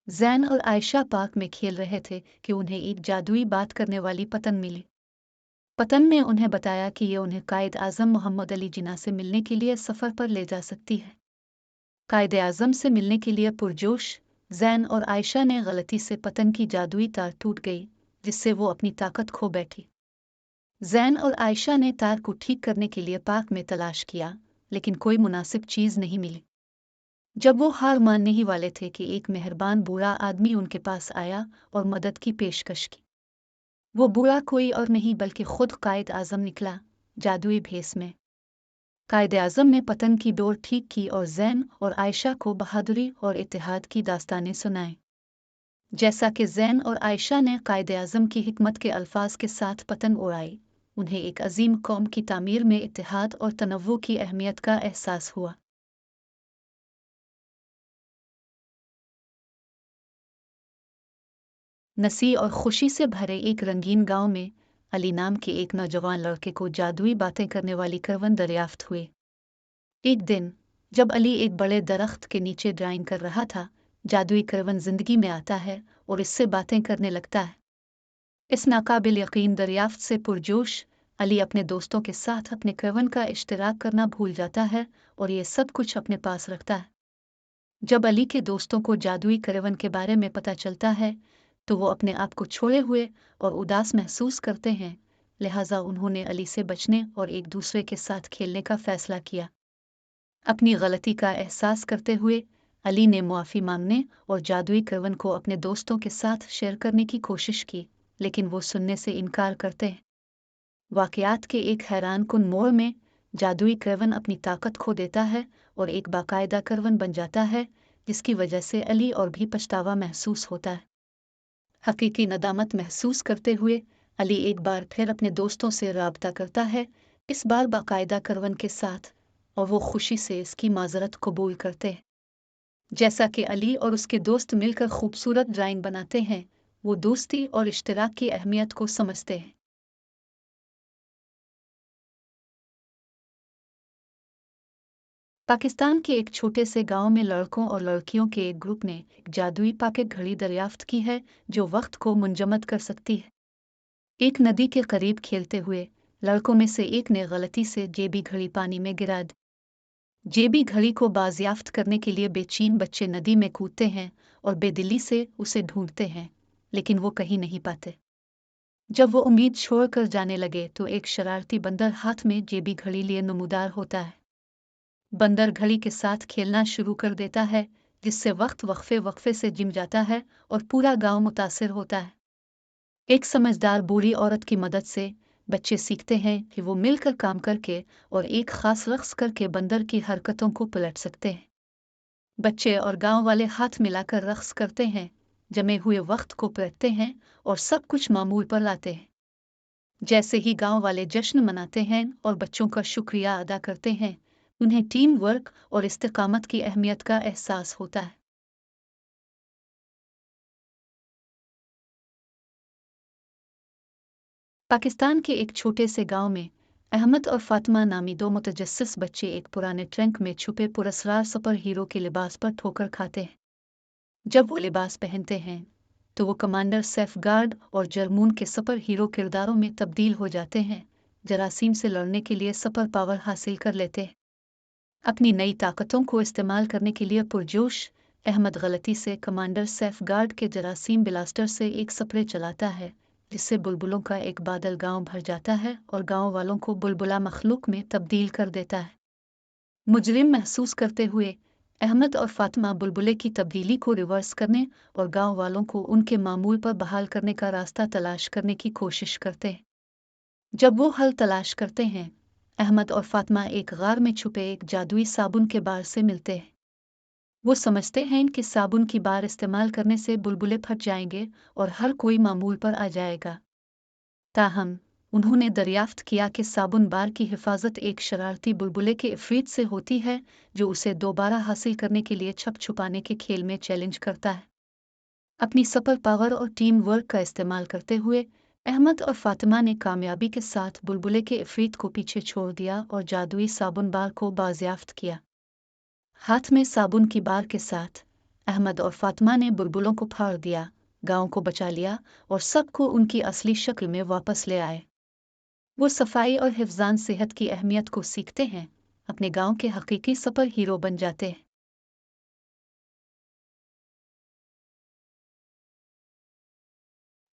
ज़ैन और आयशा पार्क में खेल रहे थे कि उन्हें एक जादुई बात करने वाली पतंग मिली। पतंग ने उन्हें बताया कि ये उन्हें कायद आज़म मोहम्मद अली जिन्ना से मिलने के लिए सफ़र पर ले जा सकती है। कायद आज़म से मिलने के लिए पुरजोश ज़ैन और आयशा ने गलती से पतंग की जादुई तार टूट गई, जिससे वो अपनी ताकत खो बैठी। ज़ैन और आयशा ने तार को ठीक करने के लिए पार्क में तलाश किया, लेकिन कोई मुनासिब चीज़ नहीं मिली। जब वो हार मानने ही वाले थे कि एक मेहरबान बूढ़ा आदमी उनके पास आया और मदद की पेशकश की। वो बूढ़ा कोई और नहीं बल्कि खुद कायद आज़म निकला, जादुई भेस में। कायद आज़म ने पतंग की डोर ठीक की और ज़ैन और आयशा को बहादुरी और इत्तेहाद की दास्तानें सुनाई। जैसा कि ज़ैन और आयशा ने कायद आज़म की हिकमत के अल्फाज के साथ पतंग उड़ाई, उन्हें एक अजीम कौम की तामीर में इत्तेहाद और तनव्वुर की अहमियत का एहसास हुआ। नसी और खुशी से भरे एक रंगीन गांव में अली नाम के एक नौजवान लड़के को जादुई बातें करने वाली करवन दरियाफ्त हुई। एक दिन जब अली एक बड़े दरख्त के नीचे ड्राइंग कर रहा था, जादुई करवन जिंदगी में आता है और इससे बातें करने लगता है। इस नाकाबिल यकीन दरियाफ्त से पुरजोश अली अपने दोस्तों के साथ अपने करवन का इश्तराक करना भूल जाता है और ये सब कुछ अपने पास रखता है। जब अली के दोस्तों को जादुई करवन के बारे में पता चलता है, तो वो अपने आप को छोड़े हुए और उदास महसूस करते हैं। लिहाजा उन्होंने अली से बचने और एक दूसरे के साथ खेलने का फैसला किया। अपनी गलती का एहसास करते हुए अली ने मुआफ़ी मांगने और जादुई करवन को अपने दोस्तों के साथ शेयर करने की कोशिश की, लेकिन वो सुनने से इनकार करते हैं। वाक़यात के एक हैरानकुन मोड़ में जादुई करवन अपनी ताकत खो देता है और एक बाकायदा करवन बन जाता है, जिसकी वजह से अली और भी पछतावा महसूस होता है। हकीकी नदामत महसूस करते हुए अली एक बार फिर अपने दोस्तों से राब्ता करता है, इस बार बाकायदा करवन के साथ, और वो खुशी से इसकी माजरत कबूल करते हैं। जैसा कि अली और उसके दोस्त मिलकर खूबसूरत ड्राइंग बनाते हैं, वो दोस्ती और इश्तराक की अहमियत को समझते हैं। पाकिस्तान के एक छोटे से गांव में लड़कों और लड़कियों के एक ग्रुप ने एक जादुई पॉकेट घड़ी दरियाफ्त की है, जो वक्त को मुंजमद कर सकती है। एक नदी के करीब खेलते हुए लड़कों में से एक ने गलती से जेबी घड़ी पानी में गिरा दी। जेबी घड़ी को बाजियाफ्त करने के लिए बेचैन बच्चे नदी में कूदते हैं और बेदिली से उसे ढूंढते हैं, लेकिन वो कहीं नहीं पाते। जब वो उम्मीद छोड़कर जाने लगे तो एक शरारती बंदर हाथ में जेबी घड़ी लिए नमूदार होता है। बंदर घड़ी के साथ खेलना शुरू कर देता है, जिससे वक्त वक्फे वक्फे से जिम जाता है और पूरा गांव मुतासिर होता है। एक समझदार बूढ़ी औरत की मदद से बच्चे सीखते हैं कि वो मिलकर काम करके और एक खास रक्स करके बंदर की हरकतों को पलट सकते हैं। बच्चे और गांव वाले हाथ मिलाकर रक्स करते हैं, जमे हुए वक्त को पलटते हैं और सब कुछ मामूल पर लाते हैं। जैसे ही गांव वाले जश्न मनाते हैं और बच्चों का शुक्रिया अदा करते हैं, उन्हें टीम वर्क और इस्तिकामत की अहमियत का एहसास होता है। पाकिस्तान के एक छोटे से गांव में अहमद और फातिमा नामी दो मुतजस्सिस बच्चे एक पुराने ट्रंक में छुपे पुरस्कार सुपर हीरो के लिबास पर ठोकर खाते हैं। जब वो लिबास पहनते हैं तो वो कमांडर सेफगार्ड और जरमून के सुपर हीरो किरदारों में तब्दील हो जाते हैं, जरासीम से लड़ने के लिए सुपर पावर हासिल कर लेते हैं। अपनी नई ताकतों को इस्तेमाल करने के लिए पुरजोश अहमद गलती से कमांडर सेफगार्ड के जरासीम ब्लास्टर से एक स्प्रे चलाता है, जिससे बुलबुलों का एक बादल गांव भर जाता है और गांव वालों को बुलबुला मखलूक में तब्दील कर देता है। मुजरिम महसूस करते हुए अहमद और फातिमा बुलबुले की तब्दीली को रिवर्स करने और गांव वालों को उनके मामूल पर बहाल करने का रास्ता तलाश करने की कोशिश करते हैं। जब वो हल तलाश करते हैं, अहमद और फातिमा एक गार में छुपे एक जादुई साबुन के बार से मिलते हैं। वो समझते हैं कि साबुन की बार इस्तेमाल करने से बुलबुले फट जाएंगे और हर कोई मामूल पर आ जाएगा। ताहम उन्होंने दरियाफ्त किया कि साबुन बार की हिफाजत एक शरारती बुलबुले के इफरीत से होती है, जो उसे दोबारा हासिल करने के लिए छप छुपाने के खेल में चैलेंज करता है। अपनी सुपर पावर और टीम वर्क का इस्तेमाल करते हुए अहमद और फातिमा ने कामयाबी के साथ बुलबुले के इफरीत को पीछे छोड़ दिया और जादुई साबुन बार को बाजियाफ्त किया। हाथ में साबुन की बार के साथ अहमद और फातिमा ने बुलबुलों को फाड़ दिया, गांव को बचा लिया और सबको उनकी असली शक्ल में वापस ले आए। वो सफाई और हिफ्ज़ान सेहत की अहमियत को सीखते हैं, अपने गांव के हकीकी सुपर हीरो बन जाते हैं।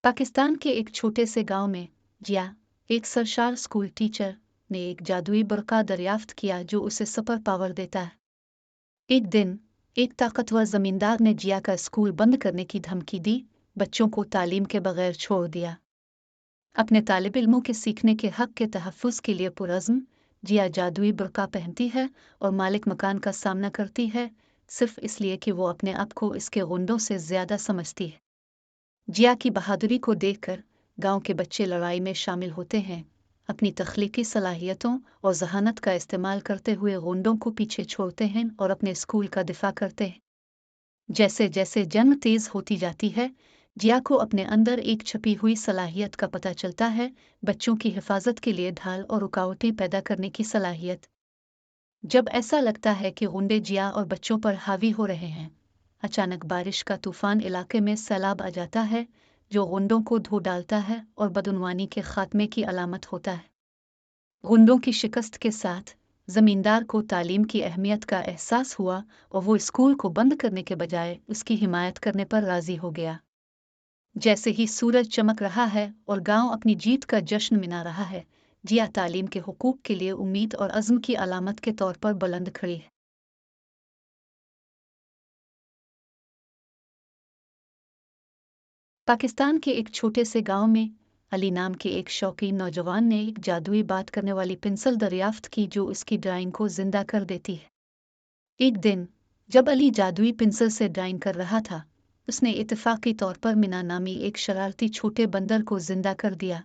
पाकिस्तान के एक छोटे से गांव में जिया, एक सरशार स्कूल टीचर, ने एक जादुई बुर्का दरियाफ्त किया जो उसे सुपर पावर देता है। एक दिन एक ताकतवर जमींदार ने जिया का स्कूल बंद करने की धमकी दी, बच्चों को तालीम के बगैर छोड़ दिया। अपने तालिब इल्मों के सीखने के हक के तहफ़्फ़ुज़ के लिए पुरज़्म, जिया जादुई बुर्का पहनती है और मालिक मकान का सामना करती है, सिर्फ इसलिए कि वो अपने आप को इसके गुंडों से ज़्यादा समझती है। जिया की बहादुरी को देखकर गांव के बच्चे लड़ाई में शामिल होते हैं, अपनी तख्लीकी सलाहियतों और जहानत का इस्तेमाल करते हुए गुंडों को पीछे छोड़ते हैं और अपने स्कूल का दिफा करते हैं। जैसे जैसे जंग तेज होती जाती है, जिया को अपने अंदर एक छपी हुई सलाहियत का पता चलता है, बच्चों की हिफाजत के लिए ढाल और रुकावटें पैदा करने की सलाहियत। जब ऐसा लगता है कि गुंडे जिया और बच्चों पर हावी हो रहे हैं, अचानक बारिश का तूफान इलाके में सैलाब आ जाता है, जो गुंडों को धो डालता है और बदउनवानी के खात्मे की अलामत होता है। गुंडों की शिकस्त के साथ जमींदार को तालीम की अहमियत का एहसास हुआ और वो स्कूल को बंद करने के बजाय उसकी हिमायत करने पर राजी हो गया। जैसे ही सूरज चमक रहा है और गांव अपनी जीत का जश्न मना रहा है, जिया तालीम के हुकूक के लिए उम्मीद और अज़्म की अलामत के तौर पर बुलंद खड़ी है। पाकिस्तान के एक छोटे से गांव में अली नाम के एक शौकीन नौजवान ने एक जादुई बात करने वाली पेंसिल दरियाफ्त की जो उसकी ड्राइंग को जिंदा कर देती है। एक दिन जब अली जादुई पेंसिल से ड्राइंग कर रहा था, उसने इत्तेफाकी तौर पर मिना नामी एक शरारती छोटे बंदर को जिंदा कर दिया।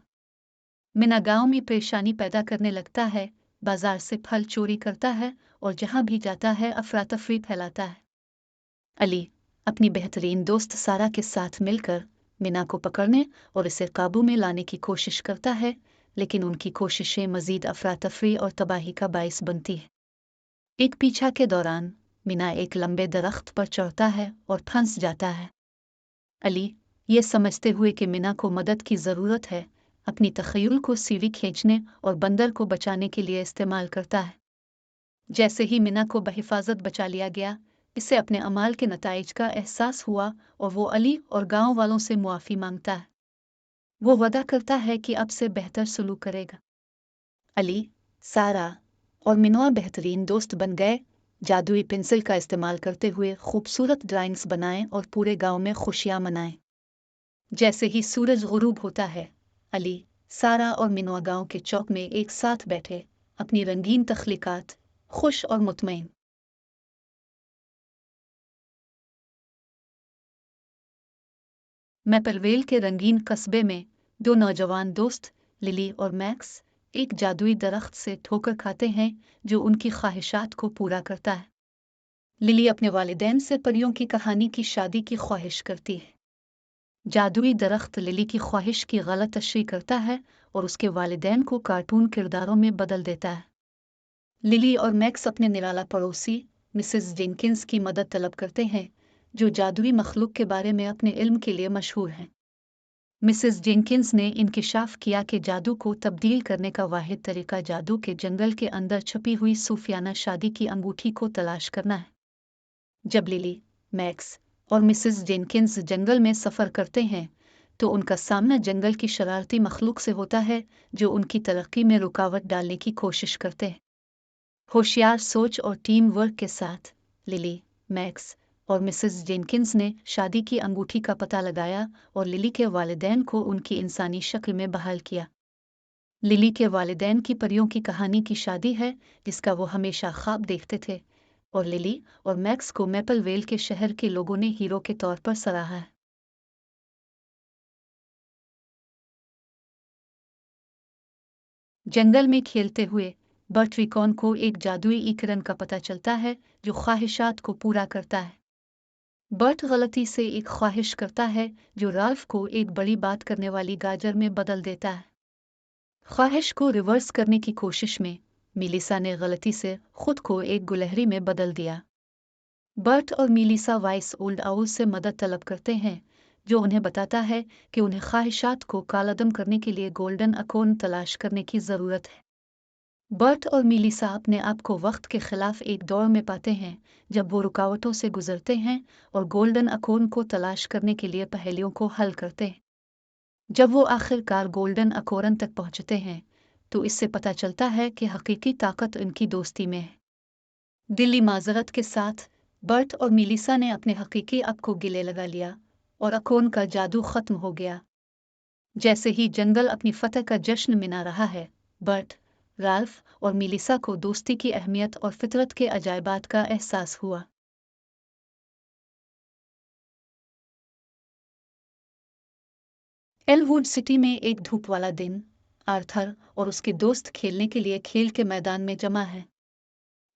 मिना गांव में परेशानी पैदा करने लगता है, बाजार से फल चोरी करता है और जहां भी जाता है अफरा तफरी फैलाता है। अली अपनी बेहतरीन दोस्त सारा के साथ मिलकर मिना को पकड़ने और इसे काबू में लाने की कोशिश करता है, लेकिन उनकी कोशिशें मजीद अफरा तफरी और तबाही का बाइस बनती है। एक पीछा के दौरान मिना एक लंबे दरख्त पर चढ़ता है और फंस जाता है। अली ये समझते हुए कि मिना को मदद की ज़रूरत है, अपनी तख़य्युल को सीढ़ी खींचने और बंदर को बचाने के लिए इस्तेमाल करता है। जैसे ही मिना को बहिफाजत बचा लिया गया, इसे अपने अमाल के नताइज का एहसास हुआ और वो अली और गांव वालों से मुआफ़ी मांगता है। वो वादा करता है कि अब से बेहतर सलूक करेगा। अली, सारा और मिनवा बेहतरीन दोस्त बन गए, जादुई पेंसिल का इस्तेमाल करते हुए खूबसूरत ड्राइंग्स बनाएं और पूरे गांव में खुशियां मनाएं। जैसे ही सूरज गुरूब होता है, अली, सारा और मिनवा गांव के चौक में एक साथ बैठे अपनी रंगीन तख्लीकात, खुश और मुतमईन। मैपलवेल के रंगीन कस्बे में दो नौजवान दोस्त लिली और मैक्स एक जादुई दरख्त से ठोकर खाते हैं जो उनकी ख्वाहिशात को पूरा करता है। लिली अपने वालिदैन से परियों की कहानी की शादी की ख्वाहिश करती है। जादुई दरख्त लिली की ख्वाहिश की गलत तशरीह करता है और उसके वालिदैन को कार्टून किरदारों में बदल देता है। लिली और मैक्स अपने निराला पड़ोसी मिसेस जेनकिंस की मदद तलब करते हैं, जो जादुई मखलूक के बारे में अपने इल्म के लिए मशहूर हैं। मिसेस जेनकिंस ने इंकिशाफ किया कि जादू को तब्दील करने का वाहिद तरीका जादू के जंगल के अंदर छपी हुई सूफियाना शादी की अंगूठी को तलाश करना है। जब लिली, मैक्स और मिसेस जेनकिंस जंगल में सफ़र करते हैं, तो उनका सामना जंगल की शरारती मखलूक से होता है जो उनकी तरक्की में रुकावट डालने की कोशिश करते हैं। होशियार सोच और टीम वर्क के साथ लिली, मैक्स और मिसेस जेनकिंस ने शादी की अंगूठी का पता लगाया और लिली के वालिदैन को उनकी इंसानी शक्ल में बहाल किया। लिली के वालिदैन की परियों की कहानी की शादी है जिसका वो हमेशा ख्वाब देखते थे, और लिली और मैक्स को मैपलवेल के शहर के लोगों ने हीरो के तौर पर सराहा है। जंगल में खेलते हुए बर्ट रिकॉन को एक जादुई इकरन का पता चलता है जो ख्वाहिशात को पूरा करता है। बर्ट गलती से एक ख्वाहिश करता है जो राल्फ को एक बड़ी बात करने वाली गाजर में बदल देता है। ख्वाहिश को रिवर्स करने की कोशिश में मिलिसा ने गलती से खुद को एक गुलहरी में बदल दिया। बर्ट और मीलिसा वाइस ओल्ड आउल से मदद तलब करते हैं, जो उन्हें बताता है कि उन्हें ख्वाहिशात को कालादम करने के लिए गोल्डन अकोन तलाश करने की ज़रूरत है। बर्ट और मीलिसा अपने आप को वक्त के खिलाफ एक दौर में पाते हैं, जब वो रुकावटों से गुजरते हैं और गोल्डन अकोन को तलाश करने के लिए पहेलियों को हल करते हैं। जब वो आखिरकार गोल्डन अकोरन तक पहुंचते हैं, तो इससे पता चलता है कि हकीकी ताकत उनकी दोस्ती में है। दिली माजरत के साथ बर्ट और मिलिसा ने अपने हकीकी अब को गिले लगा लिया और अकोन का जादू खत्म हो गया। जैसे ही जंगल अपनी फतह का जश्न मना रहा है, बर्ट, राल्फ और मिलिसा को दोस्ती की अहमियत और फितरत के अजायबात का एहसास हुआ। एलवुड सिटी में एक धूप वाला दिन, आर्थर और उसके दोस्त खेलने के लिए खेल के मैदान में जमा है।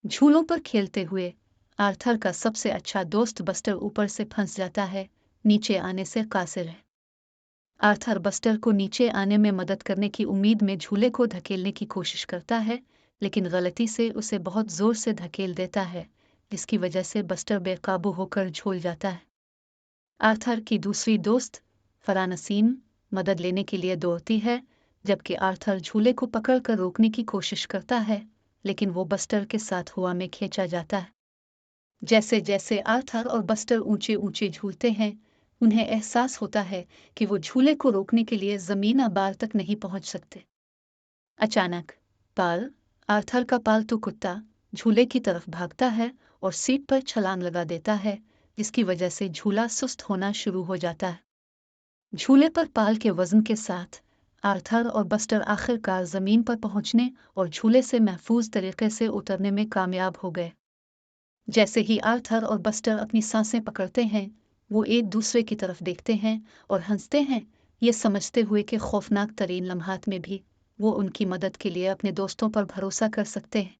झूलों पर खेलते हुए आर्थर का सबसे अच्छा दोस्त बस्टर ऊपर से फंस जाता है, नीचे आने से कासिर है। आर्थर बस्टर को नीचे आने में मदद करने की उम्मीद में झूले को धकेलने की कोशिश करता है, लेकिन गलती से उसे बहुत जोर से धकेल देता है, जिसकी वजह से बस्टर बेकाबू होकर झूल जाता है। आर्थर की दूसरी दोस्त फरानसीन मदद लेने के लिए दौड़ती है, जबकि आर्थर झूले को पकड़कर रोकने की कोशिश करता है, लेकिन वो बस्टर के साथ हवा में खींचा जाता है। जैसे जैसे आर्थर और बस्टर ऊंचे ऊंचे झूलते हैं, उन्हें एहसास होता है कि वो झूले को रोकने के लिए जमीन आबार तक नहीं पहुंच सकते। अचानक पाल, आर्थर का पालतू कुत्ता, झूले की तरफ भागता है और सीट पर छलांग लगा देता है, जिसकी वजह से झूला सुस्त होना शुरू हो जाता है। झूले पर पाल के वजन के साथ आर्थर और बस्टर आखिरकार जमीन पर पहुंचने और झूले से महफूज तरीके से उतरने में कामयाब हो गए। जैसे ही आर्थर और बस्टर अपनी सांसें पकड़ते हैं, वो एक दूसरे की तरफ देखते हैं और हंसते हैं, ये समझते हुए कि खौफनाक तरीन लम्हात में भी वो उनकी मदद के लिए अपने दोस्तों पर भरोसा कर सकते हैं।